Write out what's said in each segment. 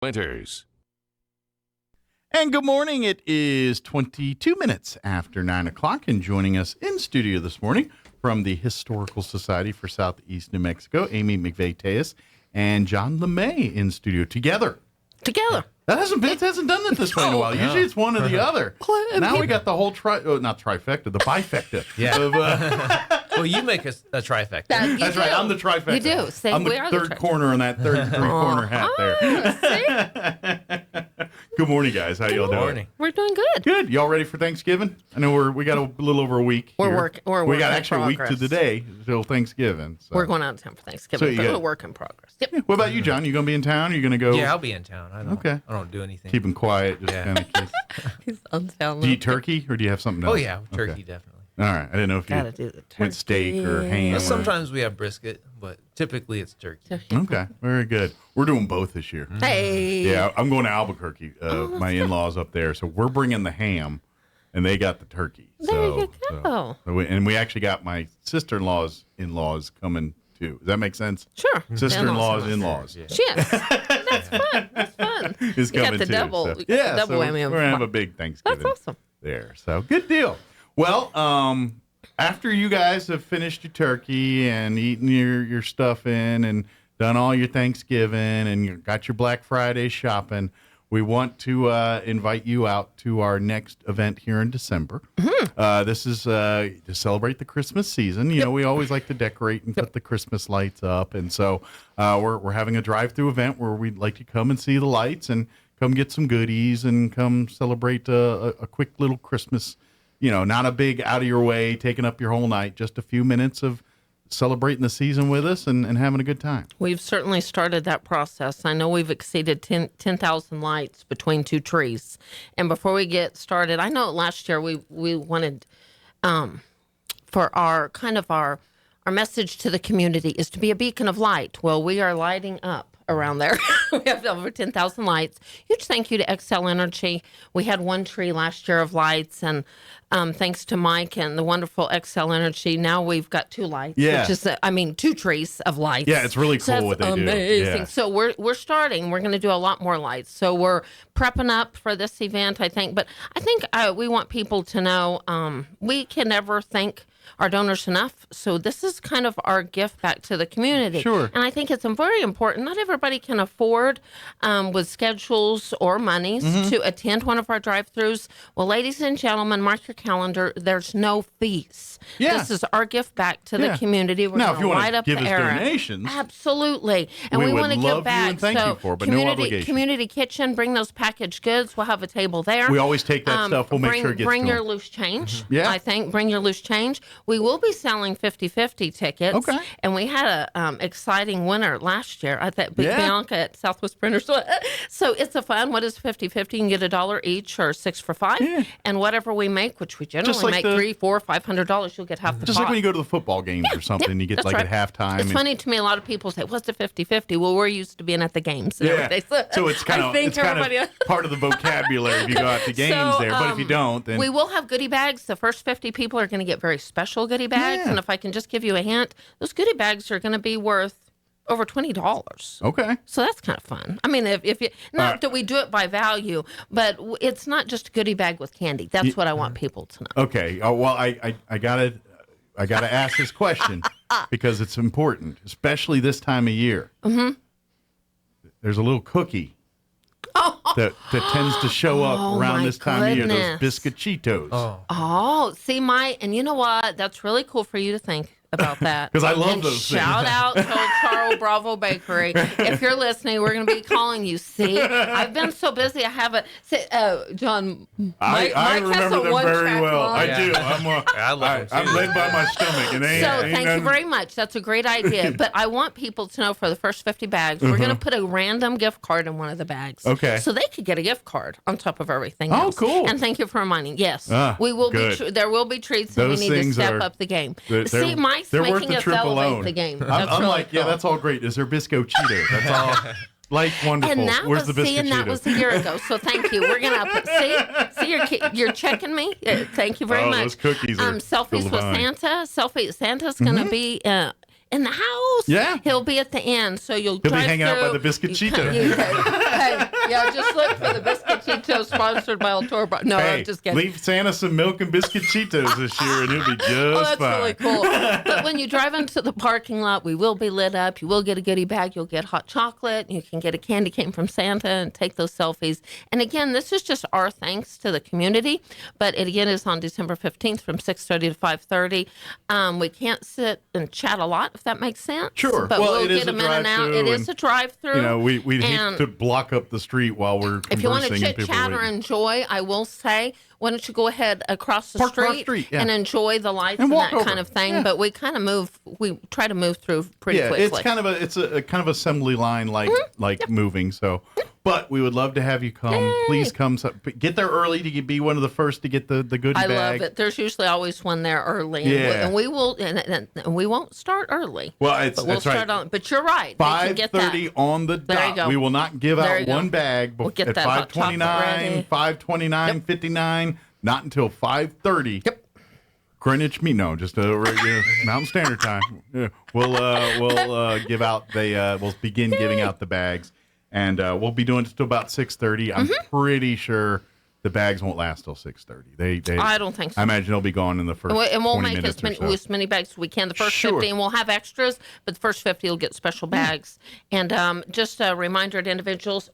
Winters. And good morning. It is 22 minutes after 9 o'clock, and joining us in studio this morning from the Historical Society for Southeast New Mexico, Amy McVay-Tellez and John LeMay in studio together. That hasn't done it this way in a while. Usually it's one or the other. Now we got the whole not trifecta, the bifecta. Yeah. Well, you make us a trifecta. That's right. I'm the trifecta. You do. Say, I'm the third corner on that third three-corner hat there. Good morning, guys. How y'all doing? We're doing good. Good. Y'all ready for Thanksgiving? I know we got a little over a week. We're here. working. We got actually a week to the day till Thanksgiving. So. We're going out of town for Thanksgiving, but we're work in progress. Yep. What about you, John? You going to be in town? Or you going to go? Yeah, I'll be in town. I don't do anything. Keep him quiet. Just kind of keep. He's unsound. Do you eat turkey or do you have something else? Oh, yeah, turkey, definitely. All right. I didn't know if Gotta do the you went steak or ham. Sometimes we have brisket, but typically it's turkey. Okay. Very good. We're doing both this year. Hey. Yeah, I'm going to Albuquerque. My in-laws up there. So we're bringing the ham, and they got the turkey. There you go. And we actually got my sister-in-law's in-laws coming, too. Does that make sense? Sure. Sister-in-law's in-laws. Yeah. Yes. That's fun. That's fun. Is You coming, got the too. double. So, You got the yeah, double so whammy. we're going to have a big Thanksgiving. That's awesome. There. So good deal. Well, after you guys have finished your turkey and eaten your stuff in and done all your Thanksgiving and you got your Black Friday shopping, we want to invite you out to our next event here in December. Mm-hmm. This is to celebrate the Christmas season. You know, we always like to decorate and put the Christmas lights up. And so we're having a drive-through event where we'd like to come and see the lights and come get some goodies and come celebrate a quick little Christmas, not a big out of your way, taking up your whole night, just a few minutes of celebrating the season with us and having a good time. We've certainly started that process. I know we've exceeded 10,000 lights between two trees. And before we get started, I know last year we wanted for our message to the community is to be a beacon of light. Well, we are lighting up around there. We have over 10,000 lights. Huge thank you to Xcel Energy. We had one tree last year of lights, and thanks to Mike and the wonderful Xcel Energy, now we've got two lights. Yeah. Which is, two trees of lights. Yeah, it's really cool what they do. Amazing. Yeah. So we're starting. We're going to do a lot more lights. So we're prepping up for this event, I think. But I think we want people to know we can never thank our donors enough. So this is kind of our gift back to the community. Sure. And I think it's very important. Not everybody can afford with schedules or monies to attend one of our drive-thrus. Well, ladies and gentlemen, mark your calendar. There's no fees. Yeah. This is our gift back to the community. We're Now, if you going to want light to up give the us area. donations, Absolutely. And we we would want to love you give back. and thank you for, but no obligation. Community kitchen, bring those packaged goods. We'll have a table there. we always take that stuff. We'll make sure it gets Bring to your them. loose change. Yeah. I think. Bring your loose change. We will be selling 50-50 tickets. Okay. And we had a exciting winner last year. I thought Bianca at Southwest Printers. So it's a fun. What is 50-50? You can get $1 each or 6 for $5. Yeah. And whatever we make, which we generally make $300, $400, $500, you'll get half the Just pot. like when you go to the football games or something, you get That's like right. at halftime. It's funny to me. A lot of people say, "What's the 50-50?" Well, we're used to being at the games and everything. So it's kind of part of the vocabulary if you go out to games there. But if you don't, then we will have goodie bags. The first 50 people are going to get very special goodie bags. Yeah. And if I can just give you a hint, those goodie bags are going to be worth over $20. okay. So that's kind of fun. I mean, if you not that we do it by value, but it's not just a goodie bag with candy. That's what I want people to know. Okay. Well, I gotta ask this question because it's important, especially this time of year. Mm-hmm. There's a little cookie that tends to show up around this time of year. Those biscuititos. Oh, see, and you know what? That's really cool for you to think about that. 'Cause I love and those things. Shout out to Old Charles Bravo Bakery. If you're listening, we're going to be calling you. See, I've been so busy. I haven't. John, I remember them very well. I do. I love them I'm led by my stomach. And Thank you very much. That's a great idea. But I want people to know for the first 50 bags, we're going to put a random gift card in one of the bags. Okay. So they could get a gift card on top of everything Oh, else. cool. And thank you for reminding. Yes. We will be. There will be treats, and we Those need to things step up the game. They're- Mike's they're worth making the us trip elevate alone. the game. I'm That's really like, yeah, cool. that's all great. Is there Bisco Cheetos? That's all. Life's wonderful. And that Where's was the Bisco that was a year ago. So thank you. We're gonna see you're checking me. Thank you very much. Those cookies are selfies with divine. Santa. Santa's gonna be in the house. Yeah. He'll be at the end. So you'll He'll be drive hanging out by through, the Biscuit you come- Cheetos. Hey, yeah, just look for the Biscuit Cheetos sponsored by El Toro. No, Hey, I'm just kidding. leave Santa some milk and biscuit Cheetos this year, and he'll be just Oh, that's fine. really cool. But when you drive into the parking lot, we will be lit up. You will get a goodie bag. You'll get hot chocolate. You can get a candy cane from Santa and take those selfies. And again, this is just our thanks to the community. But it again is on December 15th from 6:30 to 5:30. We can't sit and chat a lot, if that makes sense. Sure. But Well, we'll it is get a them in and out. drive-through, It is and, a drive-through. You know, we'd hate And to block up the street while we're if you want to conversing and chit people chat or waiting. enjoy, I will say, why don't you go ahead across the Park across the street, street, yeah. and enjoy the lights And and, walk that over. kind of thing. Yeah. But we kind of move. We try to move through pretty Yeah, quickly. it's kind of assembly line like moving. So, but we would love to have you come. Yay. Please come. Get there early to be one of the first to get the goodie I bag. love it. There's usually always one there early, Yeah. and we will, and we won't start early. Well, but we'll that's right. start on. But you're right. They can get that. 5:30 on the There you dot. go. We will not give There out you go. one bag We'll get at that hot chocolate 5:29, ready. 5:29, 59. Not until 5:30. Yep. Greenwich just a regular Mountain Standard Time. Yeah. We'll give out we'll begin giving out the bags, and we'll be doing it till about 6:30. I'm pretty sure the bags won't last till 6:30. They I don't think so. I imagine they'll be gone in the first. And we'll 20 make minutes or so. as many bags as we can. The first Sure. 50, and we'll have extras, but the first 50 will get special bags. And just a reminder to individuals.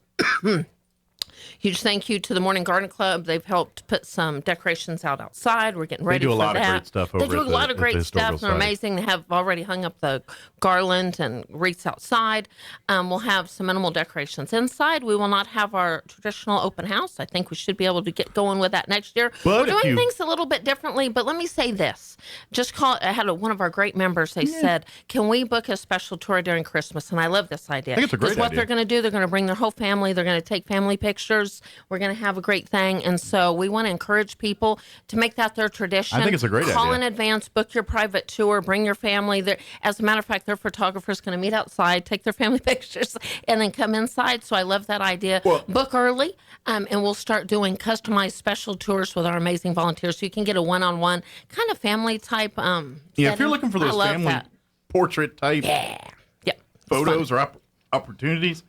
Huge thank you to the Morning Garden Club. They've helped put some decorations out outside. We're getting ready do a for lot of that. great stuff They over do at a lot the- of at great the Historical stuff. They're Society. amazing. They have already hung up the garland and wreaths outside. We'll have some minimal decorations inside. We will not have our traditional open house. I think we should be able to get going with that next year. But We're if doing you- things a little bit differently, but let me say this. I had one of our great members, they said, can we book a special tour during Christmas? And I love this idea. I think it's a great What idea. they're going to do, they're going to bring their whole family. They're going to take family pictures. We're going to have a great thing. And so we want to encourage people to make that their tradition. I think it's a great Call idea. in advance, book your private tour, bring your family. As a matter of fact, their photographer's going to meet outside, take their family pictures, and then come inside. So I love that idea. Well- Book early, and we'll start doing customized special tours with our amazing volunteers. So you can get a one-on-one kind of family type. Yeah, if you're setting. looking for I those love family that. portrait type Yep. It's photos fun. or opportunities,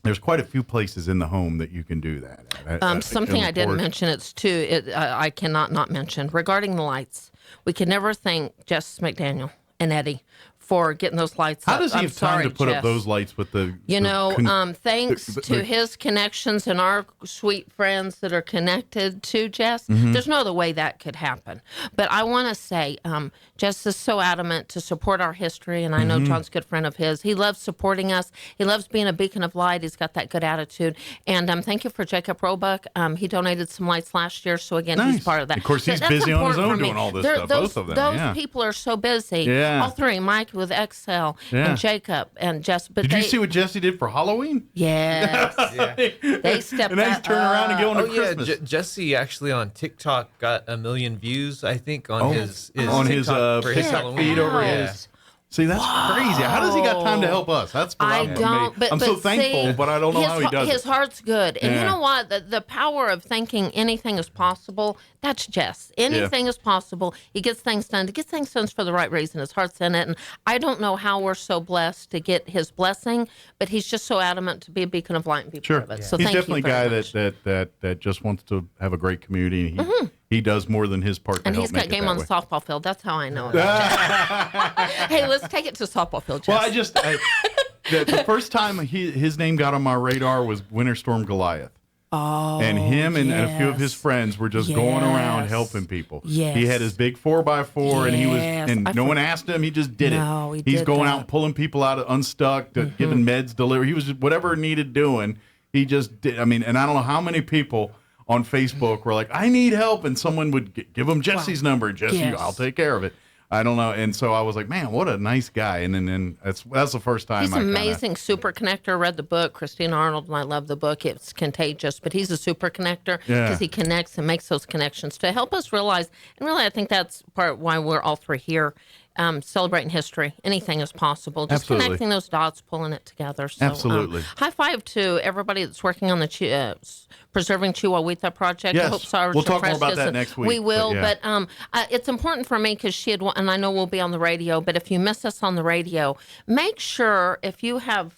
there's quite a few places in the home that you can do that at. Something I didn't porch. mention, it's too, I cannot not mention, regarding the lights. We can never thank Jess McDaniel and Eddie for getting those lights How up. does he I'm have time sorry, to put up Jess. those lights with the? You know, thanks the- to his connections and our sweet friends that are connected to Jess, there's no other way that could happen. But I want to say, Jess is so adamant to support our history, and I know John's a good friend of his. He loves supporting us. He loves being a beacon of light. He's got that good attitude. And thank you for Jacob Roebuck. He donated some lights last year, so again, Nice. he's part of that. Of course, So he's that's busy on his important own for me. doing all this They're- stuff, Those, both of them, those yeah. people are so busy. Yeah. All three, Mike with Excel Yeah. and Jacob and Jess. But Did they, you see what Jesse did for Halloween? Yes. Yeah. They stepped And then he's that turning around and up. going Oh to yeah, Christmas. Jesse actually on TikTok got 1 million views. I think on his on his, TikTok for his TikTok Halloween. feed over Yeah. his. See, that's crazy. How does he got time to help us? That's what I don't. But, I'm so but thankful, see, but I don't know how he does His it. heart's good, and you Yeah. know what? The power of thinking anything is possible. That's Jess. Anything is possible. He gets things done. To get things done for the right reason. His heart's in it, and I don't know how we're so blessed to get his blessing, but he's just so adamant to be a beacon of light and be Sure, part of it. So he's thank definitely you a very guy much. that just wants to have a great community. He does more than his part to And help he's make got it game that on way. the softball field. That's how I know it. Hey, let's take it to softball field, Jess. Well, the first time his name got on my radar was Winter Storm Goliath. Oh, And him and a few of his yes. friends were just going around Yes. helping people. Yes. He had his big 4x4 and he was Yes. and I no one asked him, he just did No, it. he He's did going that. out pulling people out of unstuck, giving meds delivered. He was just whatever needed doing. He just did. I mean, and I don't know how many people on Facebook were like, "I need help," and someone would give him Jesse's number. Jesse, Yes. I'll take care of it. I don't know. And so I was like, man, what a nice guy. And then that's the first time He's I kinda- amazing super connector. Read the book. Christine Arnold and I love the book. It's contagious, but he's a super connector Yeah. because he connects and makes those connections to help us realize. And really, I think that's part why we're all three here. celebrating history. Anything is possible. Just Absolutely. connecting those dots, pulling it together. So, Absolutely. high five to everybody that's working on the Preserving Chihuahuita project. Yes. I hope Sarge We'll talk more about Frescas- that next week, We will, but yeah. but it's important for me because and I know we'll be on the radio, but if you miss us on the radio, make sure if you have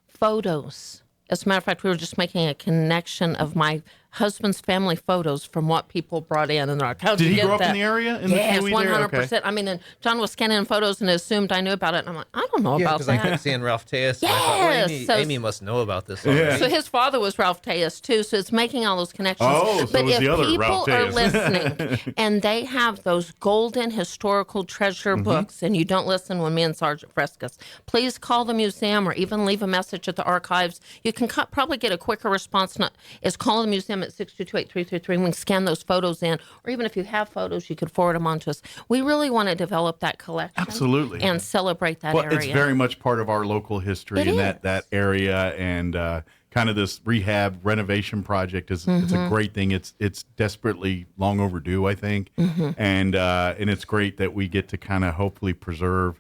photos. As a matter of fact, we were just making a connection of my husband's family photos from what people brought in, and they're like, "How'd Did you he get grow up that?" in the area? Yes, Kiwi 100%. there? Okay. I mean, and John was scanning photos and assumed I knew about it, and I'm like, I don't know Yeah, about because I that. kept seeing Ralph Tejas. And I thought, well, Yes, so- Amy must know about this already. So his father was Ralph Tejas too, so it's making all those connections. Oh, so but it was if the other people Ralph are Tejas. listening and they have those golden historical treasure books, and you don't listen when me and Sergeant Frescas, please call the museum or even leave a message at the archives. You can probably get a quicker response. Is call the museum at 622-8333. We can scan those photos in, or even if you have photos, you could forward them on to us. We really want to develop that collection. Absolutely. And celebrate that Well, area. it's very much part of our local history It in is. that area, and kind of this rehab renovation project is it's a great thing. It's desperately long overdue, I think, and it's great that we get to kind of hopefully preserve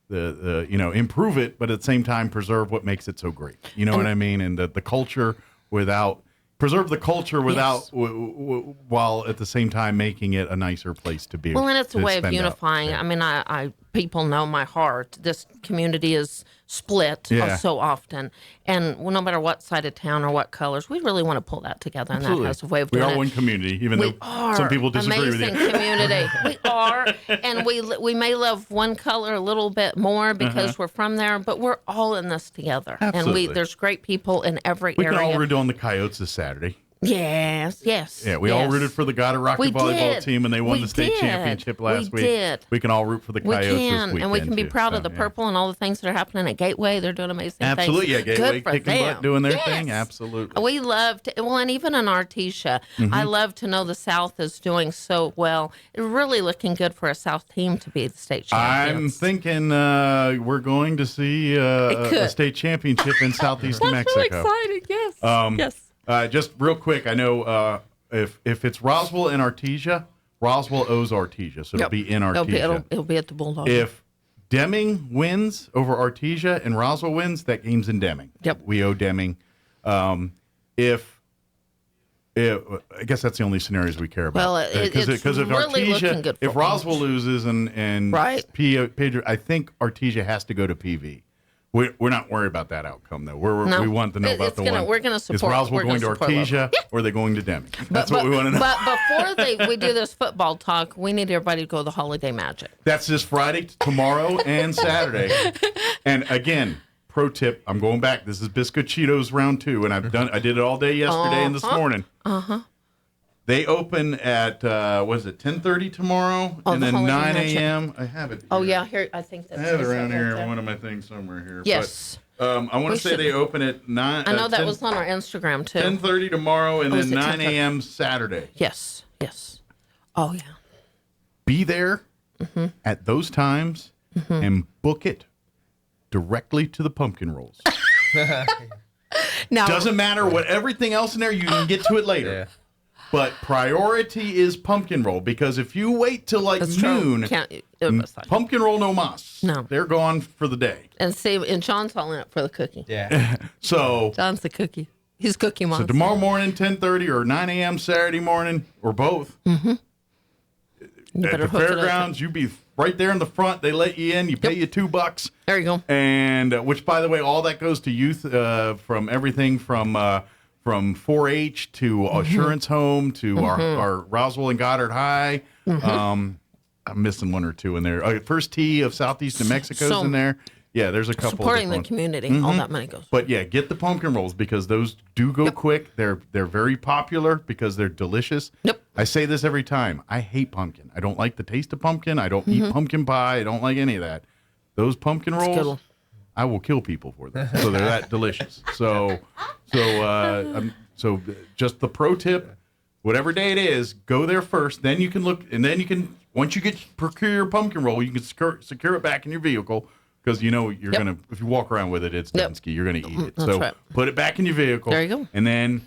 the improve it, but at the same time preserve what makes it so great. You know what I mean? And the culture without. Preserve the culture without, while at the same time making it a nicer place to be. Well, and it's a to way of spend out. unifying. Yeah. I mean, I people know my heart. This community is split Yeah. so often, and no matter what side of town or what colors, we really want to pull that together. And Absolutely. that has a way of We doing are it. one community, even We though are some people disagree with amazing you. community. We are, and we may love one color a little bit more because we're from there, but we're all in this together. Absolutely. And there's great people in every We can area. all root on the Coyotes this Saturday. Yes. Yeah, we all yes. rooted for the Goddard Rocky We volleyball did. team, and they won We the state did. championship last We week. did. We can all root for the We Coyotes this can, weekend, and we can be too. proud So, of the yeah. purple and all the things that are happening at Gateway. They're doing amazing Absolutely, things. yeah, Gateway Good for kicking them. butt, doing their Yes. thing. Absolutely. We love to, well, and even in Artesia, I love to know the South is doing so well. It's really looking good for a South team to be the state I'm champions. thinking we're going to see a could. state championship in Southeast That's New Mexico. really exciting. Yes. Yes. Just real quick, I know if it's Roswell and Artesia, Roswell owes Artesia, so it'll be in Artesia. It'll be at the Bulldog. If Deming wins over Artesia and Roswell wins, that game's in Deming. Yep. We owe Deming. If I guess that's the only scenarios we care about. Well, it's if really looking good for if Roswell loses and Right. Pedro, I think Artesia has to go to PV. We're not worried about that outcome though. No. We want to know about the one. We're going to support. Is Roswell we're going to gonna support Artesia local. or are they going to Deming? That's but, what we want to know. But before we do this football talk, we need everybody to go to the Holiday Magic. That's this Friday, tomorrow, and Saturday. And again, pro tip: I'm going back. This is Biscuit Cheetos round 2, and I did it all day yesterday and this morning. They open at 10:30 tomorrow, Oh, and the then Holiday 9 Magic. a.m. I have it. Oh here. yeah, here I think that's I have it right around here there. in one of my things somewhere here. Yes. But, I want We to say should- they open at 9. I know that was on our Instagram too. 10:30 tomorrow, and Oh, then is it 9 10:30? a.m. Saturday. Yes. Oh yeah. Be there at those times and book it directly to the pumpkin rolls. Now Doesn't matter what everything else in there, you can get to it later. Yeah. But priority is pumpkin roll, because if you wait till like that's true. noon, Can't, pumpkin roll no mas. No. They're gone for the day. and John's all in it for the cookie. Yeah. So John's the cookie. He's cookie monster. tomorrow morning, 10:30 or 9 a.m. Saturday morning, or both. You At better the hook it up. fairgrounds, you be right there in the front. They let you in. You pay you $2. There you go. And which, by the way, all that goes to youth from everything from 4-H to Assurance Home to our Roswell and Goddard High. I'm missing one or two in there. First Tee of Southeast New Mexico's So- in there. Yeah, there's a couple. Supporting of the different ones. community. All that money goes. But yeah, get the pumpkin rolls because those do go quick. They're very popular because they're delicious. Yep. I say this every time. I hate pumpkin. I don't like the taste of pumpkin. I don't eat pumpkin pie. I don't like any of that. Those pumpkin good rolls, one. I will kill people for them. So they're that delicious. So just the pro tip, whatever day it is, go there first. Then you can look, and then you can, once you procure your pumpkin roll, you can secure it back in your vehicle. Because you know you're if you walk around with it, it's Dunsky. You're gonna eat it. That's So right. put it back in your vehicle. There you go. And then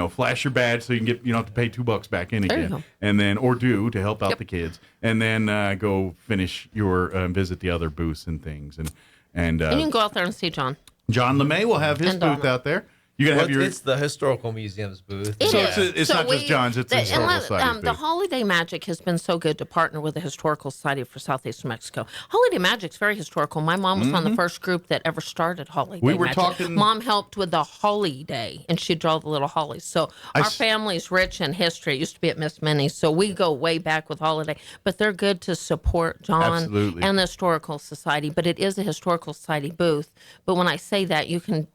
flash your badge so you can get, you don't have to pay $2 back in There you again. go. And then, or do to help out Yep. the kids. And then go finish your, visit the other booths and things. And And you can go out there and see John. John LeMay will have his And booth Donna. out there. You got to have your. It's the historical museum's booth. It So is. it's not just John's, it's the Historical Society's The booth. Holiday Magic has been so good to partner with the Historical Society for Southeastern Mexico. Holiday Magic's very historical. My mom was one of the first group that ever started Holiday We were Magic. talking- Mom helped with the holiday, and she'd draw the little hollies. So our family's rich in history. It used to be at Miss Minnie's, so we go way back with Holiday. But they're good to support John Absolutely. and the Historical Society. But it is a Historical Society booth. But when I say that, you can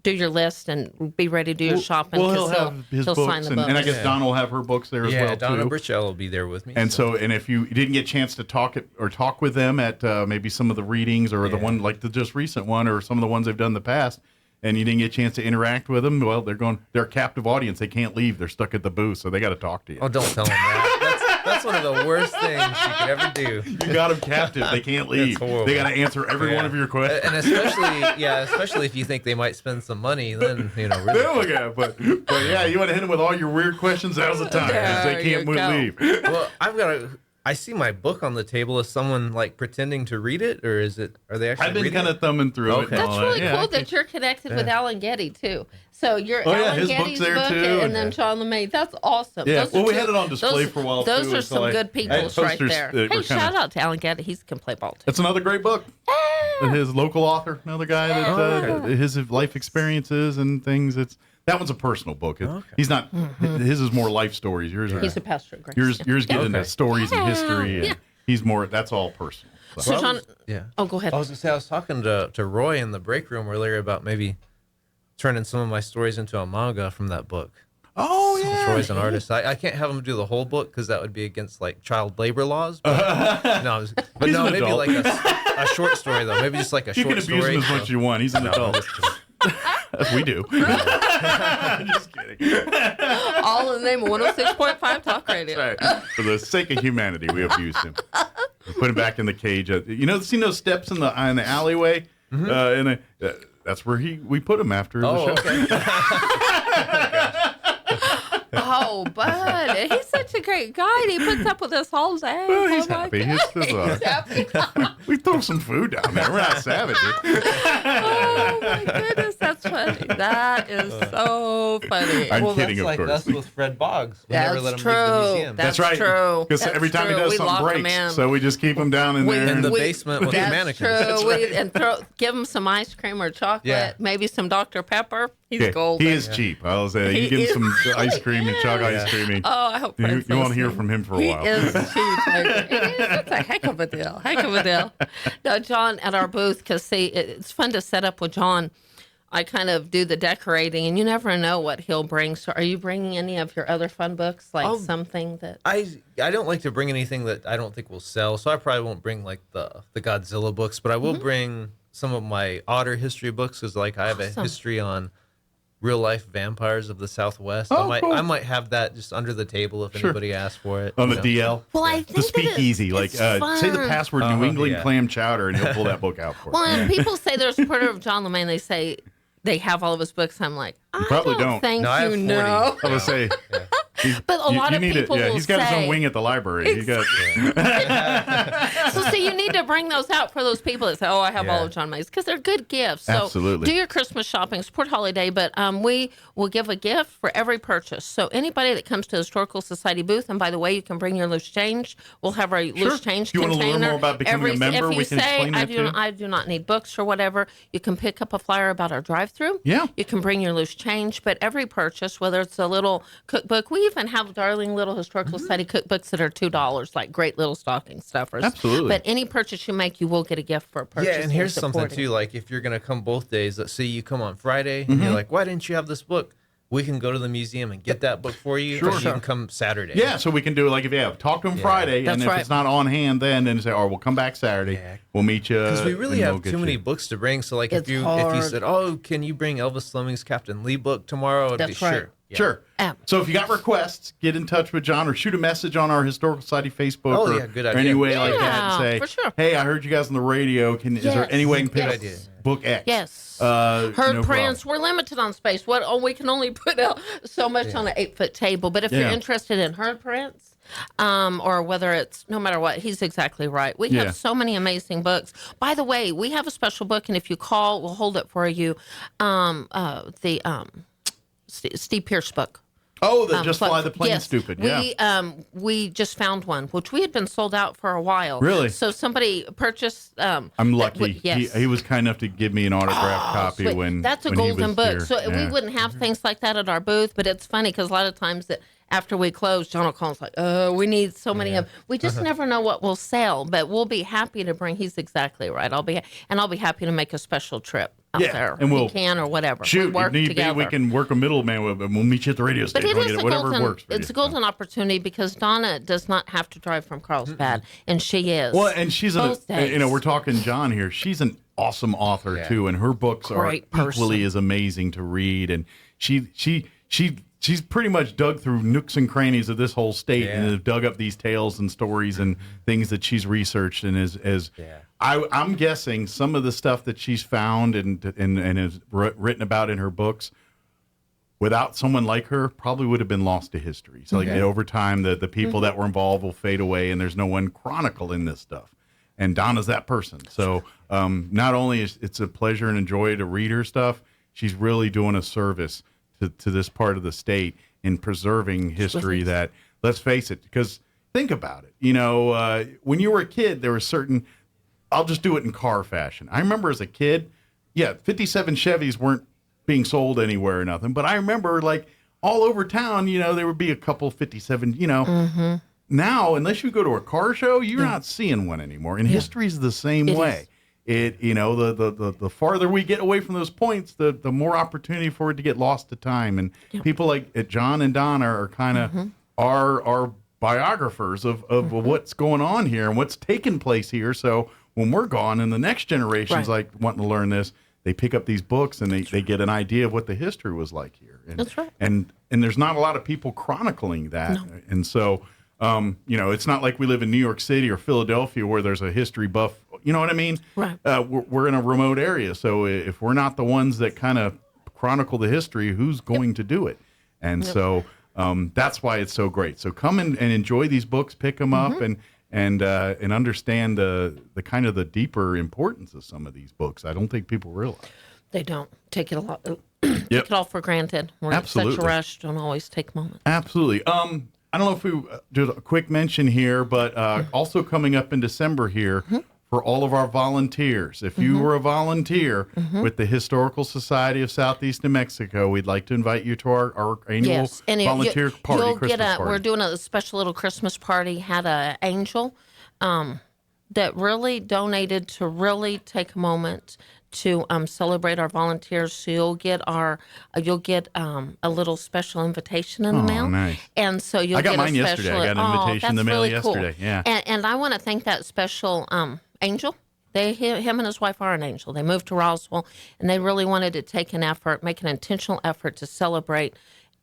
do your list and be ready to do your shopping. Well, 'cause he'll have his he'll books, sign the and I books. guess Donna will have her books there as well Donna too. Burchell will be there with me. And and if you didn't get a chance to talk with them at maybe some of the readings or the one like the just recent one or some of the ones they've done in the past, and you didn't get a chance to interact with them, well, they're a captive audience. They can't leave. They're stuck at the booth, so they got to talk to you. Oh, don't tell them that. That's one of the worst things you could ever do. You got them captive. They can't leave. horrible. They got to answer every one of your questions. And especially if you think they might spend some money, then really. There we go. But yeah, you want to hit them with all your weird questions. Now's the time. 'Cause they There can't you go. leave. Well, I see my book on the table. Is someone like pretending to read it, or are they actually? I've been reading kind of thumbing through it. Okay. and That's all really that. Yeah, cool I that you're connected with Alan Getty too. So you're Oh, yeah, Alan his book's Getty's there, book too. and then John LeMay. That's awesome. Yeah, Those are we two- had it on display for a while, Those too, are so some I good had peoples right posters there. that were Hey, kinda- shout out to Alan Getty. He can play ball too. That's another great book. His local author, another guy that his life experiences and things. That one's a personal book. He's not. His is more life stories. Yours are. He's a pastor at Grace. Yours get into stories and history. And Yeah. he's more. That's all personal. So John, Yeah. oh, go ahead. I was gonna say I was talking to Roy in the break room earlier about maybe turning some of my stories into a manga from that book. Oh Since Roy's an artist. I can't have him do the whole book because that would be against like child labor laws. But, He's an maybe adult. like a short story though. Maybe just like a You short can abuse story. him as much as you want. He's an adult. We do. Just kidding. All in the name of 106.5 Talk Radio. Right. For the sake of humanity, we abused him. We put him back in the cage. Seen those steps in the alleyway? That's where we put him after the show. Okay. Oh, bud, he's such a great guy. And he puts up with us all day. Well, he's my happy. God. He's happy. we throw some food down there. We're not savages. Oh my goodness, that's funny. That is so funny. I'm Well, kidding, that's of like course. us with Fred Boggs. We never That's let him true. leave the museum. That's right. true. Because That's every time he true. does We something lock him breaks, in. so we just keep him down in there. In the We- basement with the That's mannequins. true. And give him some ice cream or chocolate, Yeah. maybe some Dr. Pepper. He's Yeah, golden. he is cheap. I'll say. He You give is him some ice really cream and chocolate ice cream. Oh, I hope You Fred's won't hear listening. from him for a He while. is cheap. It's a heck of a deal. Heck of a deal. No, John, at our booth, because see, it's fun to set up with John. I kind of do the decorating, and you never know what he'll bring. So, are you bringing any of your other fun books, like something that? I don't like to bring anything that I don't think will sell, so I probably won't bring like the Godzilla books, but I will bring some of my otter history books because like I have a history on real life vampires of the Southwest. Oh, I might have that just under the table if anybody asks for it. On the you know. DL. Well, I think The that speakeasy. it's Like, say the fun. password New England yeah. clam chowder, and he'll pull that book out for Well, you. and people say they're a supporter of John LeMay, and they say they have all of his books. I'm like, I probably don't. think No, I have you 40. know. I was say. But a lot of need people will he's got his say- own wing at the library. He got, So see, you need to bring those out for those people that say, "Oh, I have all Yeah. of John May's," because they're good gifts. So Absolutely. do your Christmas shopping, support holiday, but we will give a gift for every purchase. So anybody that comes to the Historical Society booth, and by the way, you can bring your loose change. We'll have our loose change If you want to container. learn more about becoming a member, if you we can say, explain that too. I do not need books or whatever, you can pick up a flyer about our drive-through. Yeah. You can bring your loose change, but every purchase, whether it's a little cookbook, we even have darling little Historical Society cookbooks that are $2, like great little stocking stuffers. Absolutely. But any purchase you make, you will get a gift for a purchase. Yeah, and here's something supporting. too. Like if you're gonna come both days, let's say you come on Friday, and you're like, "Why didn't you have this book?" We can go to the museum and get that book for you. Sure. or you can come Saturday. yeah, so we can do it like if talk to him Friday, That's and if right. it's not on hand, then say, "Oh, we'll come back Saturday. Yeah. We'll meet you." Because we really and we'll have get too many you." books to bring. So like It's if you hard. said, "Oh, can you bring Elvis Fleming's Captain Lee book tomorrow?" I'd be That's right. sure. Sure. So if you got requests, get in touch with John or shoot a message on our Historical Society Facebook or good or idea. any way like that and say, for sure. hey, I heard you guys on the radio. Is there any way you can pick up idea. book X? Yes. No prints. problem. We're limited on space. We can only put out so much on an 8-foot table. But if you're interested in herd prints, or whether it's no matter what, he's exactly right. We have so many amazing books. By the way, we have a special book, and if you call, we'll hold it for you. Steve Pierce book. Oh, the Just Fly the Plane Stupid. Yeah. We just found one, which we had been sold out for a while. Really? So somebody purchased. I'm lucky. He was kind enough to give me an autographed copy sweet. That's a when he golden was book. here. So we wouldn't have things like that at our booth, but it's funny because a lot of times that after we close, John will call and it's like, we need so many of. We just never know what will sell, but we'll be happy to bring. He's exactly right. I'll be happy to make a special trip out there. And we'll can or whatever. Shoot, we work if need together. be, we can work a middleman with him. We'll meet you at the radio But station. it is Whatever works for it's you. a golden opportunity because Donna does not have to drive from Carlsbad, and she is. Well, and she's Both days. we're talking John here. She's an awesome author too, and her books Great are person. equally as amazing to read. And she's pretty much dug through nooks and crannies of this whole state and have dug up these tales and stories and things that she's researched and I'm guessing some of the stuff that she's found and has written about in her books without someone like her probably would have been lost to history. So over time, the people that were involved will fade away and there's no one chronicling this stuff. And Donna's that person. So not only is it's a pleasure and a joy to read her stuff, she's really doing a service to this part of the state in preserving history that, let's face it, because think about it. When you were a kid, there were certain, I'll just do it in car fashion. I remember as a kid, 57 Chevys weren't being sold anywhere or nothing. But I remember like all over town, there would be a couple 57, Now, unless you go to a car show, you're not seeing one anymore. And history's the same way. The farther we get away from those points, the more opportunity for it to get lost to time. And people like John and Donna are kind of our biographers of what's going on here and what's taking place here. So when we're gone and the next generation's like wanting to learn this, they pick up these books and they get an idea of what the history was like here. And, That's right. And there's not a lot of people chronicling that. No. And so, it's not like we live in New York City or Philadelphia where there's a history buff. You know what I mean? Right. We're in a remote area. So if we're not the ones that kind of chronicle the history, who's going to do it? And so that's why it's so great. So come and enjoy these books, pick them up and understand the kind of the deeper importance of some of these books. I don't think people realize. They don't take it a lot. Take it all for granted. We're in such a rush. Don't always take moments. Absolutely. I don't know if we did a quick mention here, but also coming up in December here for all of our volunteers. If you were a volunteer with the Historical Society of Southeast New Mexico, we'd like to invite you to our annual volunteer party, Christmas party. We're doing a special little Christmas party. Had an angel that really donated to really take a moment to celebrate our volunteers. So you'll get a little special invitation in the mail. Nice. And so you'll I got get mine a yesterday. special, I got an invitation in the mail yesterday. Cool. Yeah. And I want to thank that special angel. Him and his wife are an angel. They moved to Roswell, and they really wanted to make an intentional effort to celebrate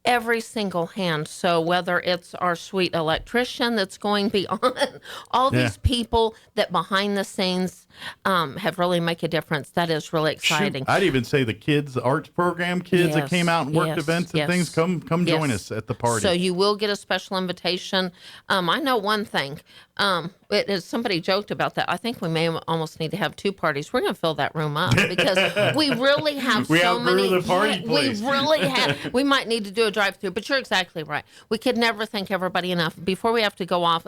every single hand. So whether it's our sweet electrician that's going beyond, all these people that behind the scenes have really make a difference. That is really exciting. I'd even say the kids arts program that came out and worked events and things, come join us at the party. So you will get a special invitation. I know one thing. Somebody joked about that. I think we may almost need to have two parties. We're going to fill that room up because we really have so many. The party place. We really have. We might need to do a drive-through, but you're exactly right. We could never thank everybody enough. Before we have to go off,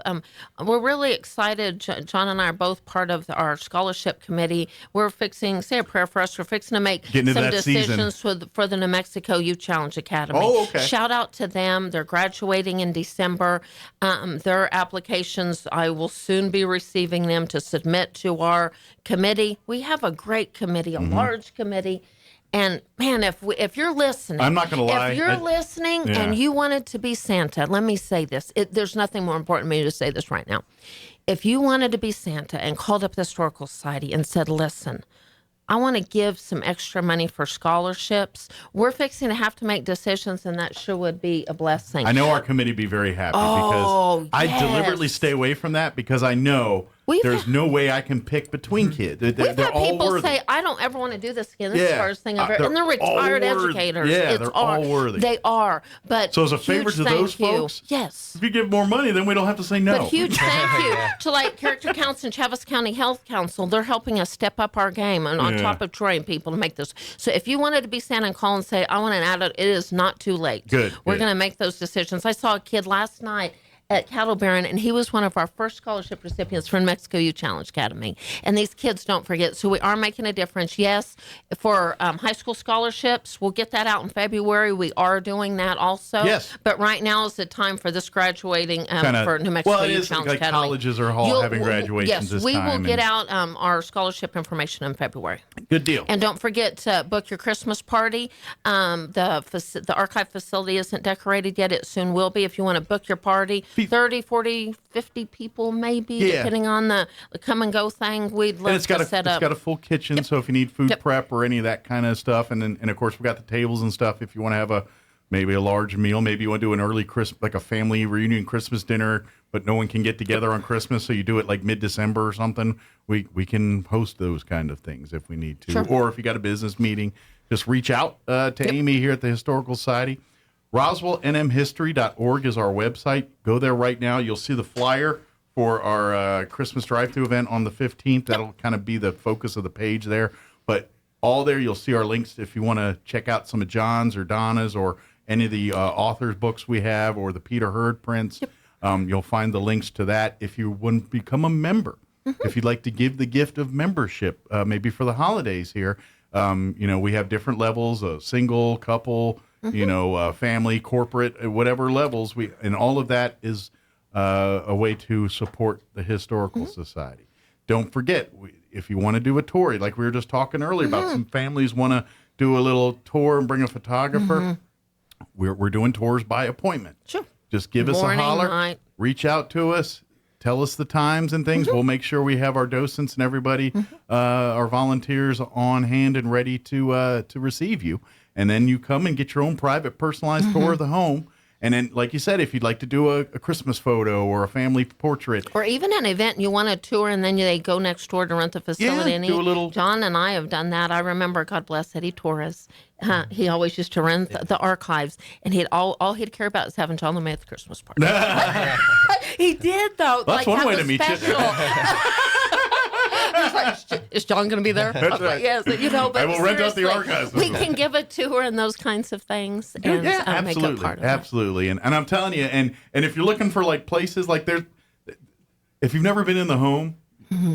we're really excited. John and I are both part of our scholarship committee. We're say a prayer for us. We're fixing to make some decisions for the New Mexico Youth Challenge Academy. Oh, okay. Shout out to them. They're graduating in December. Their applications, I will soon be receiving them to submit to our committee. We have a great committee, a large committee. And man, if you're listening, I'm not going to lie. If you're listening and you wanted to be Santa, let me say this. There's nothing more important to me to say this right now. If you wanted to be Santa and called up the Historical Society and said, listen, I want to give some extra money for scholarships. We're fixing to have to make decisions, and that sure would be a blessing. I know our committee would be very happy because I deliberately stay away from that because I know there's no way I can pick between kids. We've had people say, I don't ever want to do this again. This is the hardest thing I've ever. And they're retired educators. Yeah, they're all worthy. They are. But so as a favor to those folks, yes. If you give more money, then we don't have to say no. But huge thank you to like Character Council and Chaves County Health Council. They're helping us step up our game and on top of Troy and people to make this. So if you wanted to be Santa and call and say, I want an adult, it is not too late. Good. We're going to make those decisions. I saw a kid last night at Cattle Baron, and he was one of our first scholarship recipients for New Mexico Youth Challenge Academy. And these kids don't forget. So we are making a difference. Yes, for high school scholarships, we'll get that out in February. We are doing that also. Yes. But right now is the time for this graduating for New Mexico Youth Challenge like Academy. Colleges are all having graduations yes, this we time. will get out our scholarship information in February. Good deal. And don't forget to book your Christmas party. The archive facility isn't decorated yet. It soon will be. If you want to book your party, 30, 40, 50 people maybe, depending on the come and go thing. We'd love to set up. It's got a full kitchen, so if you need food prep or any of that kind of stuff, and of course we got the tables and stuff. If you want to have maybe a large meal, maybe you want to do an early Christmas, like a family reunion Christmas dinner, but no one can get together on Christmas, so you do it like mid-December or something. We can host those kind of things if we need to, or if you got a business meeting, just reach out to Amy here at the Historical Society. RoswellNMHistory.org is our website. Go there right now. You'll see the flyer for our Christmas drive-thru event on the 15th. That'll kind of be the focus of the page there. But all there, you'll see our links if you want to check out some of John's or Donna's or any of the authors' books we have or the Peter Hurd prints. You'll find the links to that if you want to become a member. If you'd like to give the gift of membership, maybe for the holidays here, we have different levels, a single, couple, family, corporate, whatever levels and all of that is a way to support the Historical Society. Don't forget, if you want to do a tour, like we were just talking earlier about, some families want to do a little tour and bring a photographer. We're doing tours by appointment. Sure. Just give us a holler, night. reach out to us, tell us the times and things. We'll make sure we have our docents and everybody, our volunteers on hand and ready to receive you. And then you come and get your own private personalized tour of the home. And then, like you said, if you'd like to do a Christmas photo or a family portrait. Or even an event, you want a tour, and then they go next door to rent the facility. And do a little. John and I have done that. I remember, God bless Eddie Torres. He always used to rent the archives, and all he'd care about is having John LeMay at the Christmas party. He did, though. That's one way to meet you. Is John going to be there? That's right. Yes, but I will rent out the archives. We can give a tour and those kinds of things, and absolutely, make it part of absolutely. And I'm telling you, and if you're looking for like places like if you've never been in the home,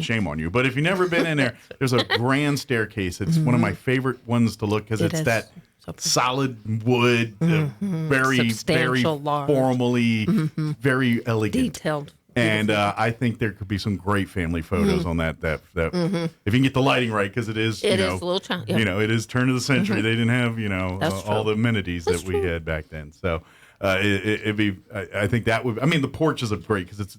shame on you. But if you've never been in there, there's a grand staircase. It's one of my favorite ones to look because it's that solid wood, very, very large. formally, very elegant, detailed. And I think there could be some great family photos on that. If you can get the lighting right, because it is, is a little challenge. it is turn of the century. They didn't have, all the amenities that we had back then. So it'd be. I think that would. I mean, the porch is great because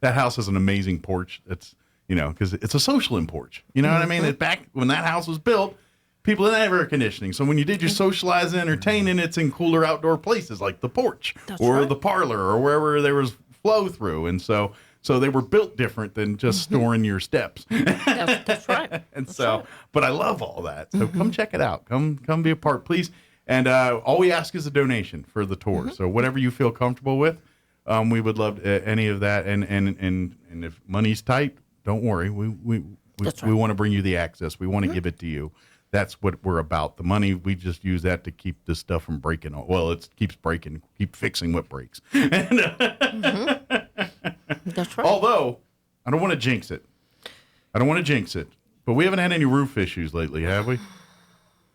that house has an amazing porch. It's because it's a socialing porch. You know what I mean? Back when that house was built, people didn't have air conditioning. So when you did your socializing, entertaining, it's in cooler outdoor places like the porch the parlor or wherever there was flow through. And so they were built different than just storing your steps. That's right. And but I love all that. So come check it out. Come be a part, please. And all we ask is a donation for the tour. So whatever you feel comfortable with, we would love any of that. And if money's tight, don't worry. We want to bring you the access. We want to give it to you. That's what we're about. The money, we just use that to keep this stuff from breaking. Well, it keeps breaking. Keep fixing what breaks. That's right. Although, I don't want to jinx it. But we haven't had any roof issues lately, have we?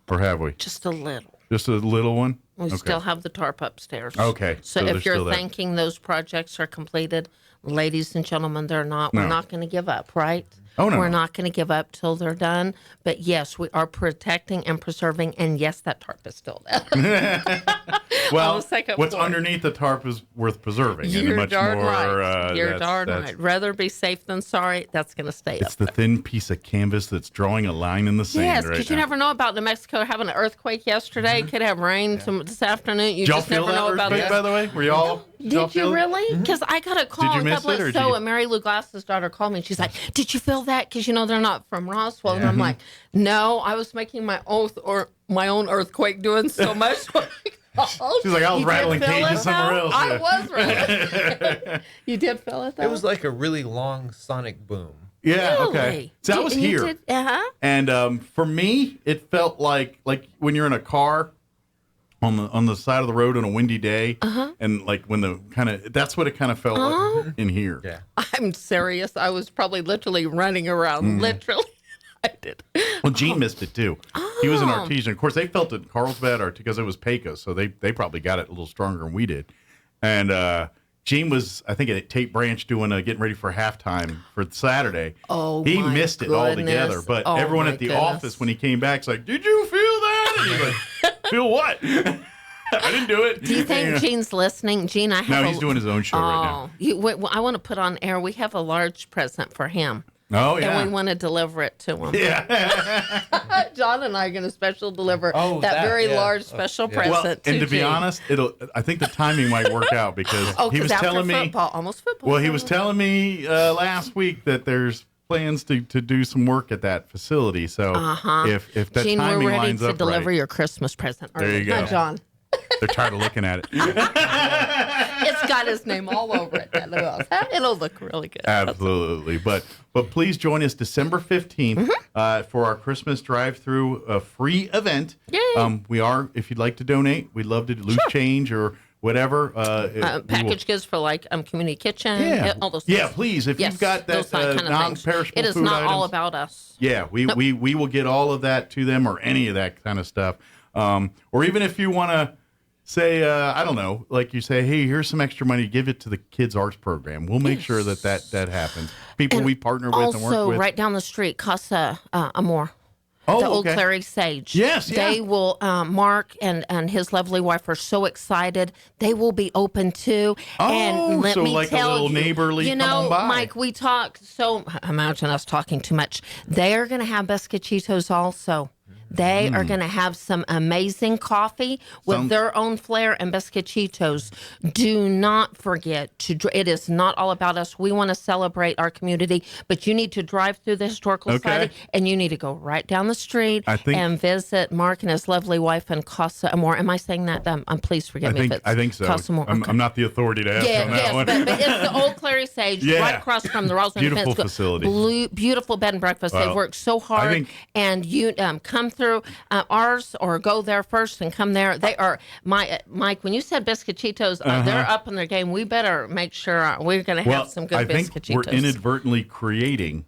Or have we? Just a little. Just a little one? We still have the tarp upstairs. Okay. So if you're thinking those projects are completed, ladies and gentlemen, they're not. No. We're not going to give up, right? Oh, no. We're not going to give up till they're done. But yes, we are protecting and preserving. And yes, that tarp is still there. Well, the second what's floor. underneath the tarp is worth preserving. And You're much darn more, right. You're darn that's- right. Rather be safe than sorry. That's going to stay It's up the there. thin piece of canvas that's drawing a line in the sand Yes, right because now. you never know about New Mexico having an earthquake yesterday. Could have rain this afternoon. You Did y'all just feel never that know about earthquake, this. by the way? Were y'all? y'all Did you feel it? really? Because I got a call. you a miss couple it, or of, did so, you- and Mary Lou Glass's daughter called me. And she's like, "Did you feel that? Because they're not from Roswell." And I'm like, "No, I was making my own earthquake, doing so much." She's like, I was You did rattling feel cages it, somewhere though? else. I Yeah. was rattling. You did feel it though. It was like a really long sonic boom. Yeah. Really? Okay. So I was here, and for me, it felt like when you're in a car on the side of the road on a windy day, and like when that's what it kind of felt like in here. Yeah. I'm serious. I was probably literally running around. Literally, I did. Well, Gene missed it too. He was in Artesian. Of course, they felt it in Carlsbad because it was Pecos, so they probably got it a little stronger than we did. And Gene was, I think, at Tate Branch doing getting ready for halftime for Saturday. Oh, he my missed it goodness. altogether. But Oh, everyone my at the goodness. office, when he came back, is like, "Did you feel that?" And he's like, "Feel what?" I didn't do it. Do you think Gene's listening? Gene, I have No, he's doing his own show right now. I want to put on air. We have a large present for him. Oh yeah. And we want to deliver it to him. Yeah. John and I are going to special deliver Oh, that that, very yeah. large special yeah. present Well, to and to be Gene. honest, I think the timing might work out because he 'cause was after telling me. football, almost football. Well, he was telling me last week that there's plans to do some work at that facility. So if that Gene, timing we're ready lines to up deliver right, your Christmas present. There you Huh, go. John. they're tired of looking at it. It's got his name all over it. It'll look really good. Absolutely. But please join us December 15th for our Christmas drive-through free event. Yay. We are, if you'd like to donate, we'd love to lose change or whatever. We will- Package goods for community kitchen. All those Yeah, things. please. If Yes, you've got that those kind of things. non-perishable It is food not all items, about us. yeah, we will get all of that to them or any of that kind of stuff. Or even if you want to say, I don't know, like you say, hey, here's some extra money, give it to the kids' arts program. We'll make sure that happens. People we partner with and work Also, with. right down the street, Casa Amor. Oh, The Old okay. Clary Sage. Yes, yeah. They will, Mark and his lovely wife are so excited. They will be open too. Oh, and let so me like a tell little you, neighborly you come know, on by. Mike, we talk so, imagine us talking too much. They are going to have Biscochitos also. They are going to have some amazing coffee with their own flair and Biscochitos. Do not forget it is not all about us. We want to celebrate our community, but you need to drive through the Historical Society and you need to go right down the street and visit Mark and his lovely wife and Casa Amor. Am I saying that? Please forgive me if it's I think so. Casa Amor. I'm not the authority to ask on that one. But it's the Old Clary Sage right across from the Roswell Beautiful Defense School. facility. Beautiful bed and breakfast. Well, They've worked so hard. And you come through ours or go there first and come there. They are, Mike, when you said Biscochitos, they're up in their game. We better make sure we're going to have some good I Biscochitos. think we're inadvertently creating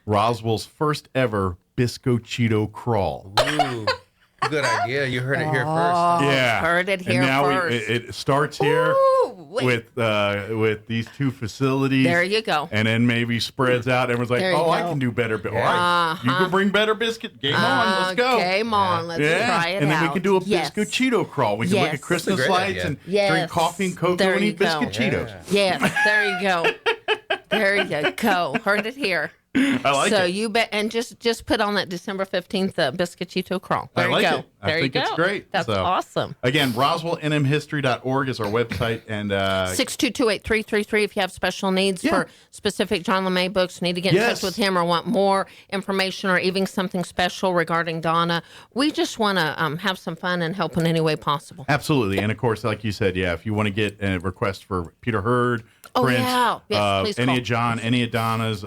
Roswell's first ever Biscochito crawl. Ooh, good idea. You heard it here Oh, first. Yeah. heard it here and now first. it starts here Ooh, wait. with these two facilities. There you go. And then maybe spreads out. Everyone's like, There you oh, I go. can do better. All right, you can bring better biscuit. Game on, let's go. Game on. Let's try it and then out. we can do a Yes. Biscochito crawl. We can look Yes. at Christmas That's a great lights idea. and Yes. drink coffee and cocoa There and you eat go. Biscochitos. Yes, there you go. There you go. Heard it here. I like so it. you bet, and just put on that December 15th Biscochito crawl. There I like you go. it. There I think you go. it's great. That's So, awesome. Again, RoswellNMHistory.org is our website, and 622-8333 if you have special needs for specific John LeMay books, need to get in Yes. touch with him or want more information or even something special regarding Donna. We just want to have some fun and help in any way possible. absolutely. And of course, like you said, if you want to get a request for Peter Hurd, Prince, Yes, please any call. of John, any of Donna's,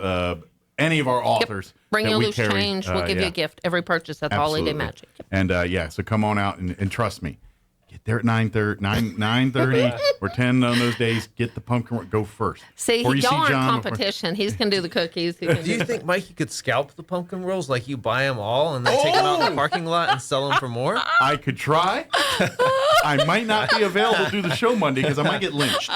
any of our authors. Bring that your we loose carry, change. We'll give you a gift every purchase at the Holiday Absolutely. Magic. And so come on out and trust me. Get there at 9:30 or 10 on those days. Get the pumpkin. Go first. See, Or you y'all are in John competition. He's going to do the cookies. He can Do you think, Mike, you could scalp the pumpkin rolls? Like you buy them all and then take them out in the parking lot and sell them for more? I could try. I might not be available to do the show Monday because I might get lynched.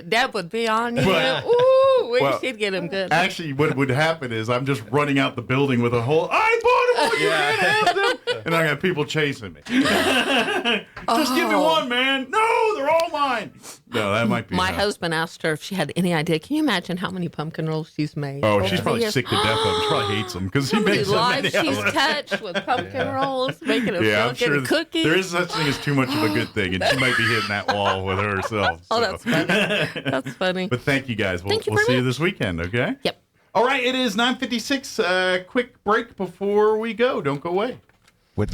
that would be on you. But- Ooh, we well, should get him good. Actually, what would happen is I'm just running out the building with a whole, I bought them all, you can't have them. and I got people chasing me. Just give me one, man. No, they're all mine. No, that might be My enough. husband asked her if she had any idea. Can you imagine how many pumpkin rolls she's made? Oh, she's over probably the years? sick to death of them. She probably hates them because he How many makes so lives many of she's them. touched with pumpkin rolls, making a Yeah, I'm milk and sure a cookie. there is such thing as too much of a good thing, and she might be hitting that wall with herself. Oh, so. that's funny. That's funny. But thank you guys. We'll Thank you very see you much. this weekend, okay? Yep. All right, it is 9:56. Quick break before we go. Don't go away.